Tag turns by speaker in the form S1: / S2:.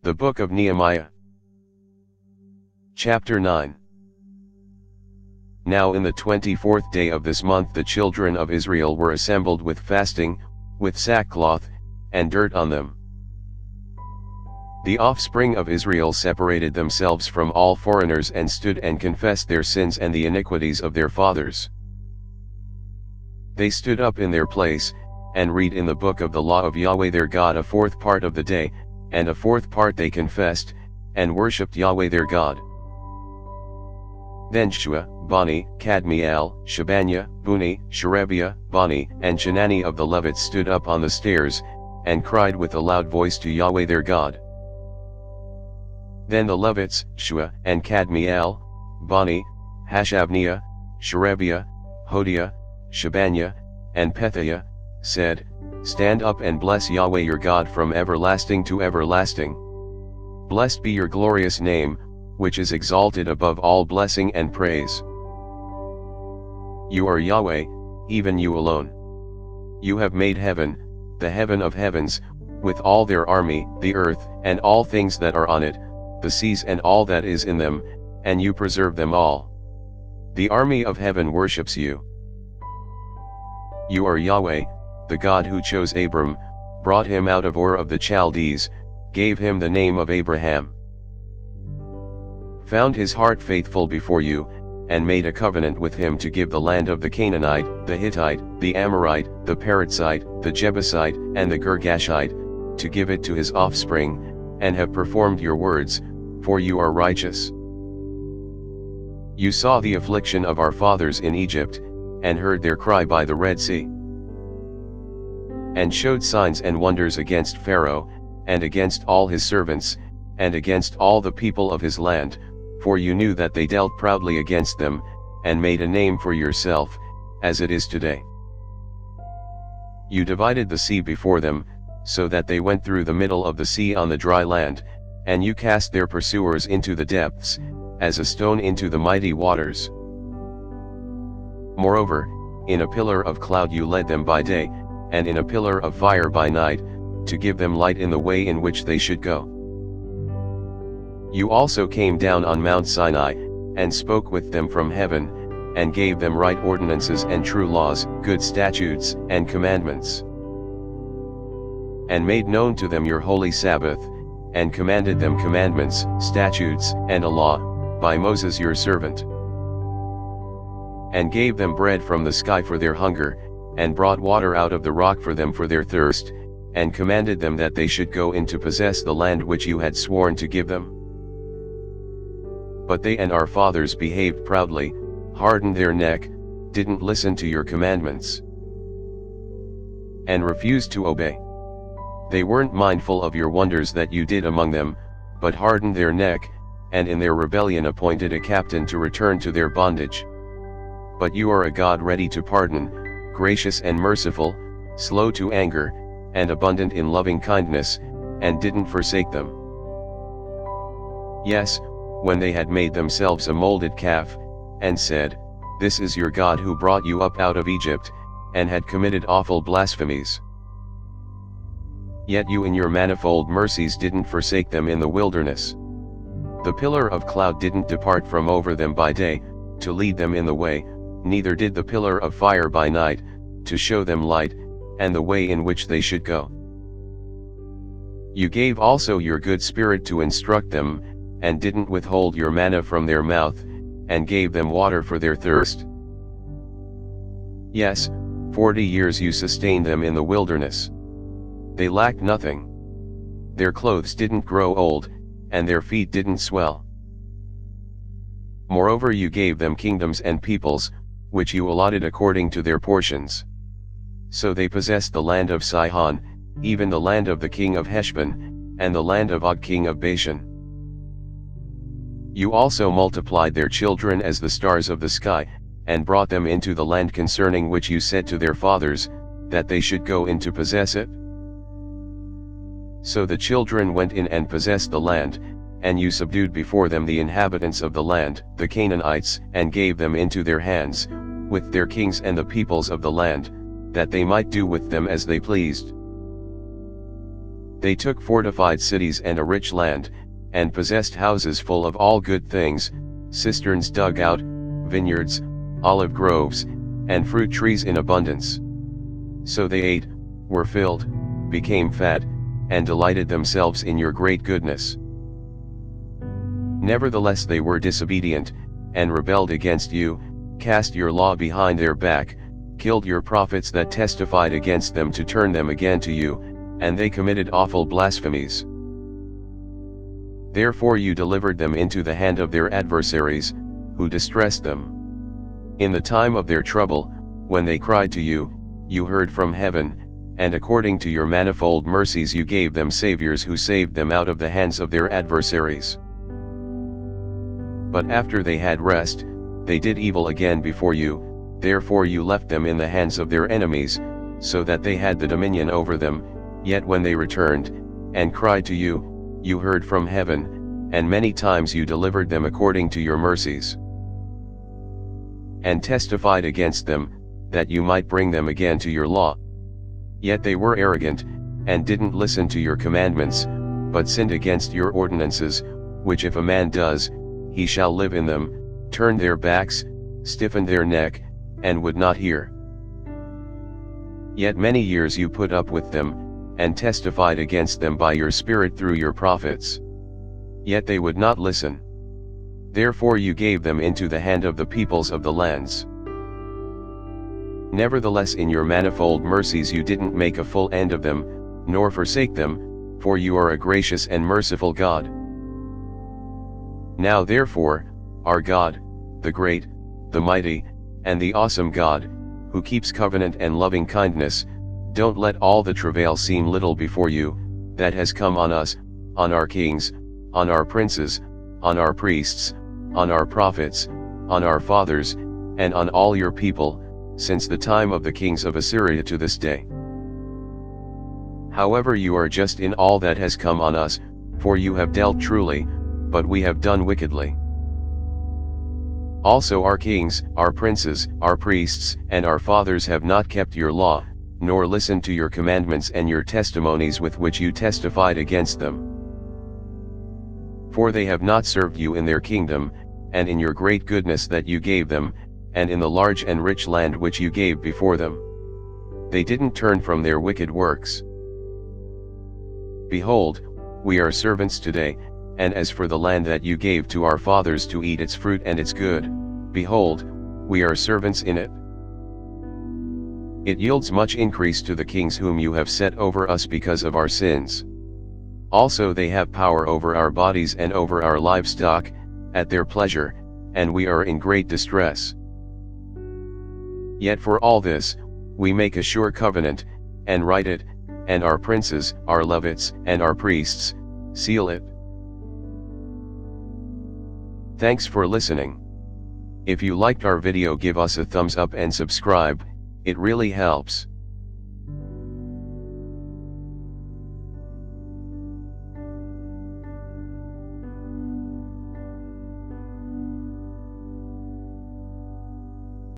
S1: The Book of Nehemiah. Chapter 9. Now in the 24th day of this month the children of Israel were assembled with fasting, with sackcloth, and dirt on them. The offspring of Israel separated themselves from all foreigners and stood and confessed their sins and the iniquities of their fathers. They stood up in their place, and read in the book of the law of Yahweh their God a fourth part of the day, and a fourth part they confessed, and worshipped Yahweh their God. Then Shua, Bani, Kadmiel, Shebaniah, Buni, Sherebiah, Bani, and Chenani of the Levites stood up on the stairs, and cried with a loud voice to Yahweh their God. Then the Levites, Shua, and Kadmiel, Bani, Hashabniah, Sherebiah, Hodiah, Shebaniah, and Pethiah, said, Stand up and bless Yahweh your God from everlasting to everlasting. Blessed be your glorious name, which is exalted above all blessing and praise. You are Yahweh, even you alone. You have made heaven, the heaven of heavens, with all their army, the earth, and all things that are on it, the seas and all that is in them, and you preserve them all. The army of heaven worships you. You are Yahweh, the God who chose Abram, brought him out of Ur of the Chaldees, gave him the name of Abraham, found his heart faithful before you, and made a covenant with him to give the land of the Canaanite, the Hittite, the Amorite, the Perizzite, the Jebusite, and the Girgashite, to give it to his offspring, and have performed your words, for you are righteous. You saw the affliction of our fathers in Egypt, and heard their cry by the Red Sea, and showed signs and wonders against Pharaoh, and against all his servants, and against all the people of his land, for you knew that they dealt proudly against them, and made a name for yourself, as it is today. You divided the sea before them, so that they went through the middle of the sea on the dry land, and you cast their pursuers into the depths, as a stone into the mighty waters. Moreover, in a pillar of cloud you led them by day, and in a pillar of fire by night, to give them light in the way in which they should go. You also came down on Mount Sinai, and spoke with them from heaven, and gave them right ordinances and true laws, good statutes and commandments, and made known to them your holy Sabbath, and commanded them commandments, statutes, and a law, by Moses your servant, and gave them bread from the sky for their hunger, and brought water out of the rock for them for their thirst, and commanded them that they should go in to possess the land which you had sworn to give them. But they and our fathers behaved proudly, hardened their neck, didn't listen to your commandments, and refused to obey. They weren't mindful of your wonders that you did among them, but hardened their neck, and in their rebellion appointed a captain to return to their bondage. But you are a God ready to pardon, gracious and merciful, slow to anger, and abundant in loving kindness, and didn't forsake them. Yes, when they had made themselves a molded calf, and said, This is your God who brought you up out of Egypt, and had committed awful blasphemies. Yet you in your manifold mercies didn't forsake them in the wilderness. The pillar of cloud didn't depart from over them by day, to lead them in the way, neither did the pillar of fire by night, to show them light, and the way in which they should go. You gave also your good spirit to instruct them, and didn't withhold your manna from their mouth, and gave them water for their thirst. Yes, 40 years you sustained them in the wilderness. They lacked nothing. Their clothes didn't grow old, and their feet didn't swell. Moreover you gave them kingdoms and peoples, which you allotted according to their portions. So they possessed the land of Sihon, even the land of the king of Heshbon, and the land of Og king of Bashan. You also multiplied their children as the stars of the sky, and brought them into the land concerning which you said to their fathers, that they should go in to possess it. So the children went in and possessed the land, and you subdued before them the inhabitants of the land, the Canaanites, and gave them into their hands, with their kings and the peoples of the land, that they might do with them as they pleased. They took fortified cities and a rich land, and possessed houses full of all good things, cisterns dug out, vineyards, olive groves, and fruit trees in abundance. So they ate, were filled, became fat, and delighted themselves in your great goodness. Nevertheless they were disobedient, and rebelled against you, cast your law behind their back, killed your prophets that testified against them to turn them again to you, and they committed awful blasphemies. Therefore you delivered them into the hand of their adversaries, who distressed them. In the time of their trouble, when they cried to you, you heard from heaven, and according to your manifold mercies you gave them saviors who saved them out of the hands of their adversaries. But after they had rest, they did evil again before you, therefore you left them in the hands of their enemies, so that they had the dominion over them. Yet when they returned, and cried to you, you heard from heaven, and many times you delivered them according to your mercies, and testified against them, that you might bring them again to your law. Yet they were arrogant, and didn't listen to your commandments, but sinned against your ordinances, which if a man does, he shall live in them, turned their backs, stiffened their neck, and would not hear. Yet many years you put up with them, and testified against them by your Spirit through your prophets. Yet they would not listen. Therefore you gave them into the hand of the peoples of the lands. Nevertheless in your manifold mercies you didn't make a full end of them, nor forsake them, for you are a gracious and merciful God. Now therefore, our God, the great, the mighty, and the awesome God, who keeps covenant and loving kindness, don't let all the travail seem little before you, that has come on us, on our kings, on our princes, on our priests, on our prophets, on our fathers, and on all your people, since the time of the kings of Assyria to this day. However you are just in all that has come on us, for you have dealt truly, but we have done wickedly. Also our kings, our princes, our priests, and our fathers have not kept your law, nor listened to your commandments and your testimonies with which you testified against them. For they have not served you in their kingdom, and in your great goodness that you gave them, and in the large and rich land which you gave before them. They didn't turn from their wicked works. Behold, we are servants today, and as for the land that you gave to our fathers to eat its fruit and its good, behold, we are servants in it. It yields much increase to the kings whom you have set over us because of our sins. Also they have power over our bodies and over our livestock, at their pleasure, and we are in great distress. Yet for all this, we make a sure covenant, and write it, and our princes, our Levites, and our priests, seal it. Thanks for listening. If you liked our video, give us a thumbs up and subscribe, it really helps.